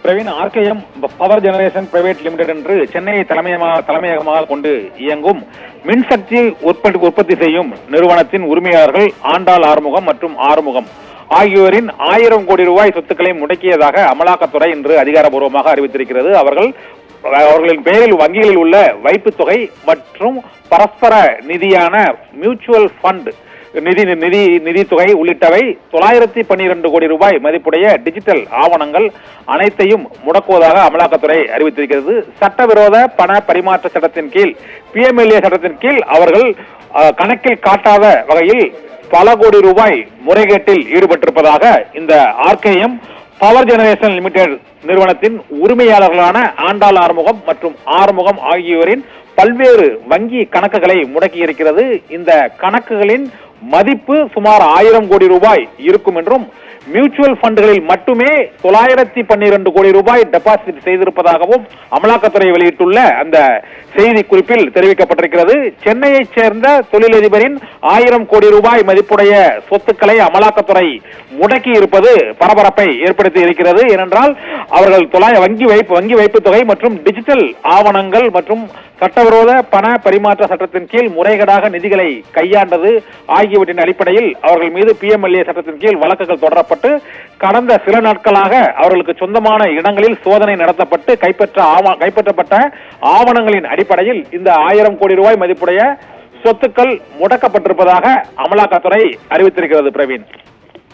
Praveen, RKM power generation private limited என்று சென்னையை தலைமையகமாக கொண்டு இயங்கும் மின்சக்தி உற்பத்தி செய்யும் நிறுவனத்தின் உரிமையாளர்கள் ஆண்டாள் ஆறுமுகம் மற்றும் ஆறுமுகம் ஆகியோரின் 1000 கோடி ரூபாய் சொத்துக்களை முடக்கியதாக அமலாக்கத்துறை இன்று அதிகாரப்பூர்வமாக அறிவித்திருக்கிறது. அவர்களின் பெயரில் வங்கிகளில் உள்ள வைப்புத் தொகை மற்றும் பரஸ்பர நிதியான மியூச்சுவல் ஃபண்ட் நிதி தொகை உள்ளிட்டவை 912 கோடி ரூபாய் மதிப்புடைய டிஜிட்டல் ஆவணங்கள் அனைத்தையும் முடக்குவதாக அமலாக்கத்துறை அறிவித்திருக்கிறது. சட்டவிரோத பண பரிமாற்ற சட்டத்தின் கீழ் PMLA சட்டத்தின் கீழ் அவர்கள் கணக்கில் காட்டாத வகையில் பல கோடி ரூபாய் முறைகேட்டில் ஈடுபட்டிருப்பதாக இந்த ஆர்கேஎம் பவர் ஜெனரேஷன் லிமிடெட் நிறுவனத்தின் உரிமையாளர்களான ஆண்டாள் ஆறுமுகம் மற்றும் ஆறுமுகம் ஆகியோரின் பல்வேறு வங்கி கணக்குகளை முடக்கியிருக்கிறது. இந்த கணக்குகளின் மதிப்பு சுமார் 1000 கோடி ரூபாய் இருக்கும் என்றும் மியூச்சுவல் ஃபண்டுகளில் மட்டுமே 912 கோடி ரூபாய் டெபாசிட் செய்திருப்பதாகவும் அமலாக்கத்துறை வெளியிட்டுள்ள அந்த செய்தி குறிப்பில் தெரிவிக்கப்பட்டிருக்கிறது. சென்னையைச் சேர்ந்த தொழிலதிபரின் 1000 கோடி ரூபாய் மதிப்புடைய சொத்துக்களை அமலாக்கத்துறை முடக்கி இருப்பது பரபரப்பை ஏற்படுத்தி இருக்கிறது. ஏனென்றால் அவர்கள் வங்கி வைப்பு தொகை மற்றும் டிஜிட்டல் ஆவணங்கள் மற்றும் சட்டவிரோத பண பரிமாற்ற சட்டத்தின் கீழ் முறைகேடாக நிதிகளை கையாண்டது ஆகியவற்றின் அடிப்படையில் அவர்கள் மீது PMLA சட்டத்தின் கீழ் வழக்குகள் தொடரப்பட்டு கடந்த சில நாட்களாக அவர்களுக்கு சொந்தமான இடங்களில் சோதனை நடத்தப்பட்டு கைப்பற்றப்பட்ட ஆவணங்களின் அடிப்படையில் இந்த 1000 கோடி ரூபாய் மதிப்புடைய சொத்துக்கள் முடக்கப்பட்டிருப்பதாக அமலாக்கத்துறை அறிவித்திருக்கிறது. பிரவீன்.